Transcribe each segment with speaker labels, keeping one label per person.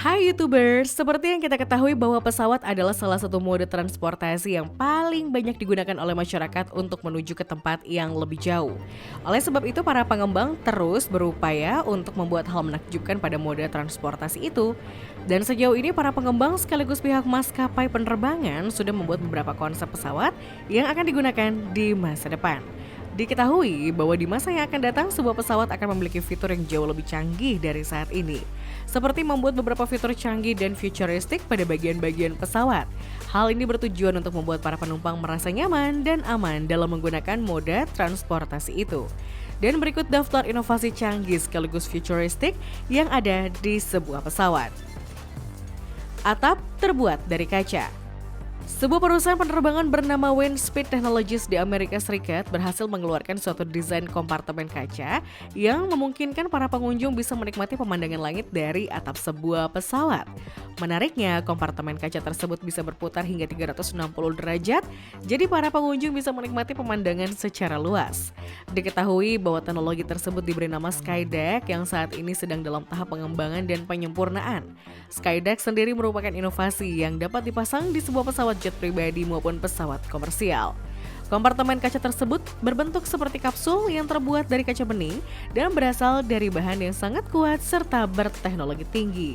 Speaker 1: Hai YouTubers, seperti yang kita ketahui bahwa pesawat adalah salah satu mode transportasi yang paling banyak digunakan oleh masyarakat untuk menuju ke tempat yang lebih jauh. Oleh sebab itu para pengembang terus berupaya untuk membuat hal menakjubkan pada mode transportasi itu. Dan sejauh ini para pengembang sekaligus pihak maskapai penerbangan sudah membuat beberapa konsep pesawat yang akan digunakan di masa depan. Diketahui bahwa di masa yang akan datang sebuah pesawat akan memiliki fitur yang jauh lebih canggih dari saat ini. Seperti membuat beberapa fitur canggih dan futuristik pada bagian-bagian pesawat. Hal ini bertujuan untuk membuat para penumpang merasa nyaman dan aman dalam menggunakan moda transportasi itu. Dan berikut daftar inovasi canggih sekaligus futuristik yang ada di sebuah pesawat. Atap terbuat dari kaca. Sebuah perusahaan penerbangan bernama Windspeed Technologies di Amerika Serikat berhasil mengeluarkan suatu desain kompartemen kaca yang memungkinkan para pengunjung bisa menikmati pemandangan langit dari atap sebuah pesawat. Menariknya, kompartemen kaca tersebut bisa berputar hingga 360 derajat, jadi para pengunjung bisa menikmati pemandangan secara luas. Diketahui bahwa teknologi tersebut diberi nama Skydeck yang saat ini sedang dalam tahap pengembangan dan penyempurnaan. Skydeck sendiri merupakan inovasi yang dapat dipasang di sebuah pesawat jet pribadi maupun pesawat komersial. Kompartemen kaca tersebut berbentuk seperti kapsul yang terbuat dari kaca bening dan berasal dari bahan yang sangat kuat serta berteknologi tinggi.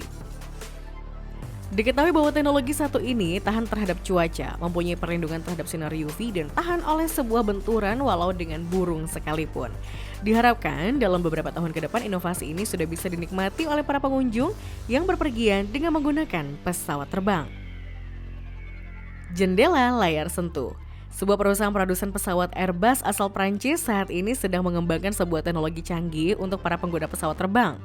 Speaker 1: Diketahui bahwa teknologi satu ini tahan terhadap cuaca, mempunyai perlindungan terhadap sinar UV dan tahan oleh sebuah benturan walau dengan burung sekalipun. Diharapkan dalam beberapa tahun ke depan inovasi ini sudah bisa dinikmati oleh para pengunjung yang berpergian dengan menggunakan pesawat terbang. Jendela layar sentuh. Sebuah perusahaan produsen pesawat Airbus asal Prancis saat ini sedang mengembangkan sebuah teknologi canggih untuk para pengguna pesawat terbang.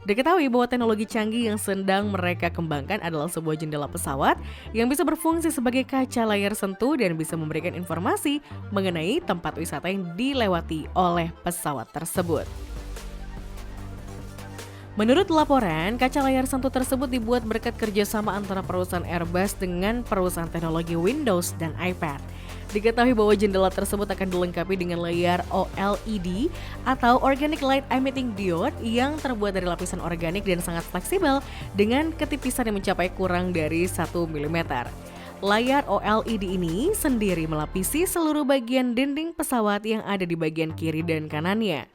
Speaker 1: Diketahui bahwa teknologi canggih yang sedang mereka kembangkan adalah sebuah jendela pesawat yang bisa berfungsi sebagai kaca layar sentuh dan bisa memberikan informasi mengenai tempat wisata yang dilewati oleh pesawat tersebut. Menurut laporan, kaca layar sentuh tersebut dibuat berkat kerjasama antara perusahaan Airbus dengan perusahaan teknologi Windows dan iPad. Diketahui bahwa jendela tersebut akan dilengkapi dengan layar OLED atau Organic Light Emitting Diode yang terbuat dari lapisan organik dan sangat fleksibel dengan ketipisan yang mencapai kurang dari 1 mm. Layar OLED ini sendiri melapisi seluruh bagian dinding pesawat yang ada di bagian kiri dan kanannya.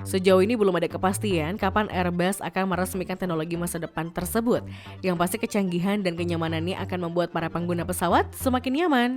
Speaker 1: Sejauh ini belum ada kepastian kapan Airbus akan meresmikan teknologi masa depan tersebut. Yang pasti kecanggihan dan kenyamanannya akan membuat para pengguna pesawat semakin nyaman.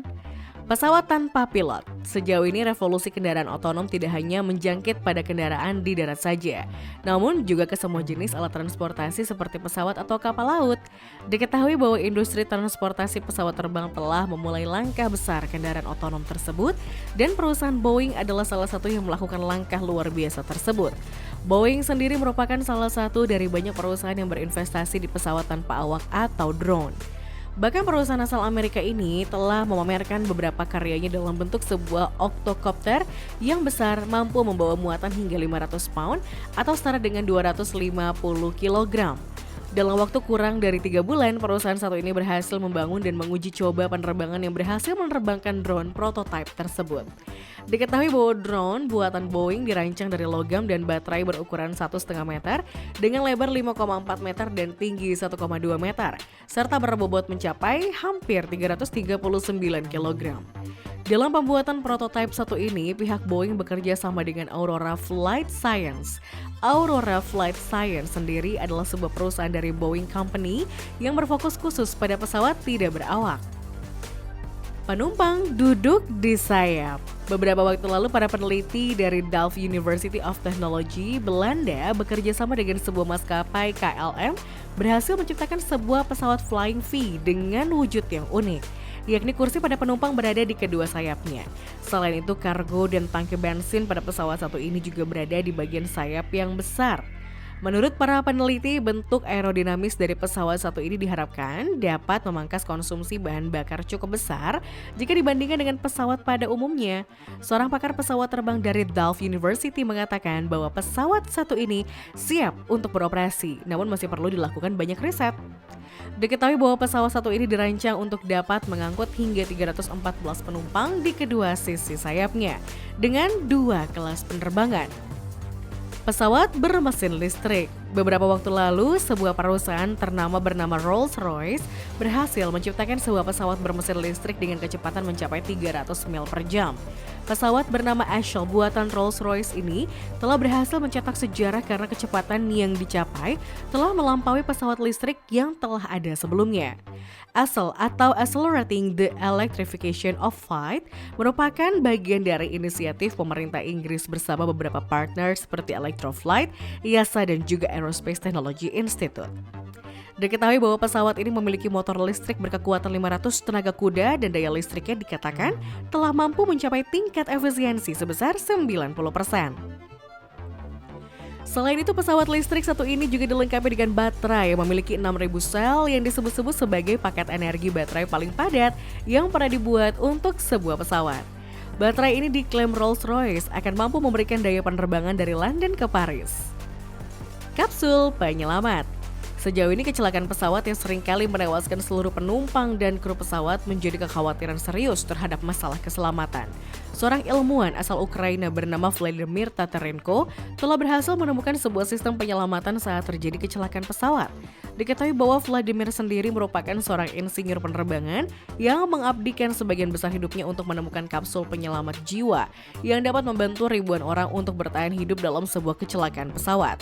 Speaker 1: Pesawat tanpa pilot. Sejauh ini revolusi kendaraan otonom tidak hanya menjangkit pada kendaraan di darat saja, namun juga ke semua jenis alat transportasi seperti pesawat atau kapal laut. Diketahui bahwa industri transportasi pesawat terbang telah memulai langkah besar kendaraan otonom tersebut dan perusahaan Boeing adalah salah satu yang melakukan langkah luar biasa tersebut. Boeing sendiri merupakan salah satu dari banyak perusahaan yang berinvestasi di pesawat tanpa awak atau drone. Bahkan perusahaan asal Amerika ini telah memamerkan beberapa karyanya dalam bentuk sebuah octocopter yang besar mampu membawa muatan hingga 500 pound atau setara dengan 250 kg. Dalam waktu kurang dari 3 bulan, perusahaan satu ini berhasil membangun dan menguji coba penerbangan yang berhasil menerbangkan drone prototipe tersebut. Diketahui bahwa drone buatan Boeing dirancang dari logam dan baterai berukuran 1,5 meter dengan lebar 5,4 meter dan tinggi 1,2 meter, serta berbobot mencapai hampir 339 kg. Dalam pembuatan prototipe satu ini, pihak Boeing bekerja sama dengan Aurora Flight Science. Aurora Flight Science sendiri adalah sebuah perusahaan dari Boeing Company yang berfokus khusus pada pesawat tidak berawak. Penumpang duduk di sayap. Beberapa waktu lalu para peneliti dari Delft University of Technology, Belanda bekerja sama dengan sebuah maskapai KLM berhasil menciptakan sebuah pesawat Flying V dengan wujud yang unik, yakni kursi pada penumpang berada di kedua sayapnya. Selain itu, kargo dan tangki bensin pada pesawat satu ini juga berada di bagian sayap yang besar. Menurut para peneliti, bentuk aerodinamis dari pesawat satu ini diharapkan dapat memangkas konsumsi bahan bakar cukup besar jika dibandingkan dengan pesawat pada umumnya. Seorang pakar pesawat terbang dari Delft University mengatakan bahwa pesawat satu ini siap untuk beroperasi, namun masih perlu dilakukan banyak riset. Diketahui bahwa pesawat satu ini dirancang untuk dapat mengangkut hingga 314 penumpang di kedua sisi sayapnya dengan 2 kelas penerbangan. Pesawat bermesin listrik. Beberapa waktu lalu, sebuah perusahaan bernama Rolls-Royce berhasil menciptakan sebuah pesawat bermesin listrik dengan kecepatan mencapai 300 mil per jam. Pesawat bernama Eagle buatan Rolls-Royce ini telah berhasil mencetak sejarah karena kecepatan yang dicapai telah melampaui pesawat listrik yang telah ada sebelumnya. ASEL atau Accelerating the Electrification of Flight merupakan bagian dari inisiatif pemerintah Inggris bersama beberapa partner seperti Electroflight, EASA, dan juga Aerospace Technology Institute. Diketahui bahwa pesawat ini memiliki motor listrik berkekuatan 500 tenaga kuda dan daya listriknya dikatakan telah mampu mencapai tingkat efisiensi sebesar 90%. Selain itu, pesawat listrik satu ini juga dilengkapi dengan baterai yang memiliki 6.000 sel yang disebut-sebut sebagai paket energi baterai paling padat yang pernah dibuat untuk sebuah pesawat. Baterai ini diklaim Rolls-Royce akan mampu memberikan daya penerbangan dari London ke Paris. Kapsul penyelamat. Sejauh ini kecelakaan pesawat yang seringkali menewaskan seluruh penumpang dan kru pesawat menjadi kekhawatiran serius terhadap masalah keselamatan. Seorang ilmuwan asal Ukraina bernama Vladimir Tatarenko telah berhasil menemukan sebuah sistem penyelamatan saat terjadi kecelakaan pesawat. Diketahui bahwa Vladimir sendiri merupakan seorang insinyur penerbangan yang mengabdikan sebagian besar hidupnya untuk menemukan kapsul penyelamat jiwa yang dapat membantu ribuan orang untuk bertahan hidup dalam sebuah kecelakaan pesawat.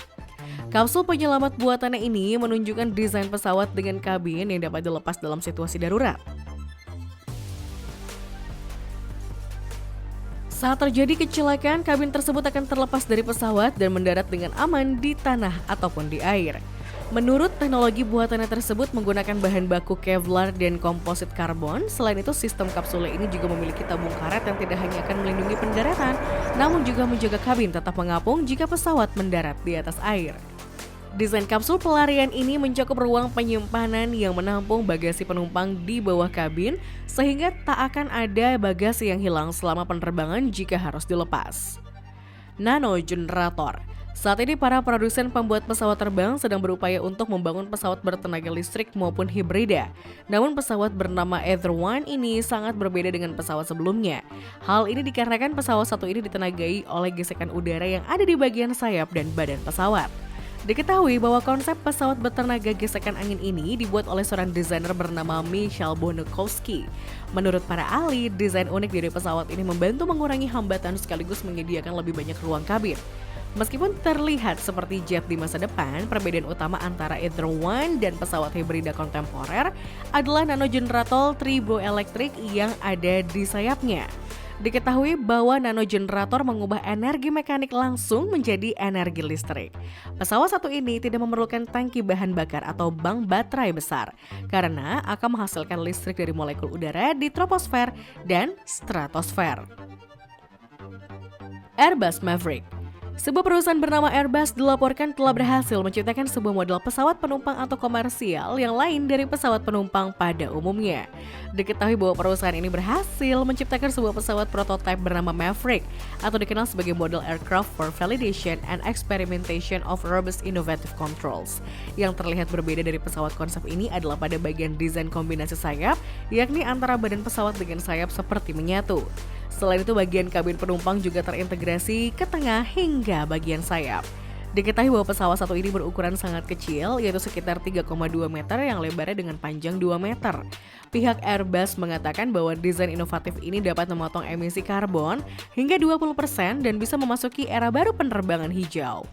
Speaker 1: Kapsul penyelamat buatannya ini menunjukkan desain pesawat dengan kabin yang dapat dilepas dalam situasi darurat. Saat terjadi kecelakaan, kabin tersebut akan terlepas dari pesawat dan mendarat dengan aman di tanah ataupun di air. Menurut teknologi buatannya tersebut menggunakan bahan baku Kevlar dan komposit karbon. Selain itu, sistem kapsul ini juga memiliki tabung karet yang tidak hanya akan melindungi pendaratan, namun juga menjaga kabin tetap mengapung jika pesawat mendarat di atas air. Desain kapsul pelarian ini mencakup ruang penyimpanan yang menampung bagasi penumpang di bawah kabin sehingga tak akan ada bagasi yang hilang selama penerbangan jika harus dilepas. Nano generator. Saat ini para produsen pembuat pesawat terbang sedang berupaya untuk membangun pesawat bertenaga listrik maupun hibrida. Namun pesawat bernama Ether One ini sangat berbeda dengan pesawat sebelumnya. Hal ini dikarenakan pesawat satu ini ditenagai oleh gesekan udara yang ada di bagian sayap dan badan pesawat. Diketahui bahwa konsep pesawat bertenaga gesekan angin ini dibuat oleh seorang desainer bernama Michal Bonakowski. Menurut para ahli, desain unik dari pesawat ini membantu mengurangi hambatan sekaligus menyediakan lebih banyak ruang kabin. Meskipun terlihat seperti jet di masa depan, perbedaan utama antara Ether One dan pesawat hibrida kontemporer adalah nanogenerator triboelektrik yang ada di sayapnya. Diketahui bahwa nanogenerator mengubah energi mekanik langsung menjadi energi listrik. Pesawat satu ini tidak memerlukan tangki bahan bakar atau bank baterai besar karena akan menghasilkan listrik dari molekul udara di troposfer dan stratosfer. Airbus Maverick. Sebuah perusahaan bernama Airbus dilaporkan telah berhasil menciptakan sebuah model pesawat penumpang atau komersial yang lain dari pesawat penumpang pada umumnya. Diketahui bahwa perusahaan ini berhasil menciptakan sebuah pesawat prototipe bernama Maverick atau dikenal sebagai model aircraft for validation and experimentation of robust innovative controls. Yang terlihat berbeda dari pesawat konsep ini adalah pada bagian desain kombinasi sayap, yakni antara badan pesawat dengan sayap seperti menyatu. Selain itu, bagian kabin penumpang juga terintegrasi ke tengah hingga bagian sayap. Diketahui bahwa pesawat satu ini berukuran sangat kecil, yaitu sekitar 3,2 meter yang lebarnya dengan panjang 2 meter. Pihak Airbus mengatakan bahwa desain inovatif ini dapat memotong emisi karbon hingga 20% dan bisa memasuki era baru penerbangan hijau.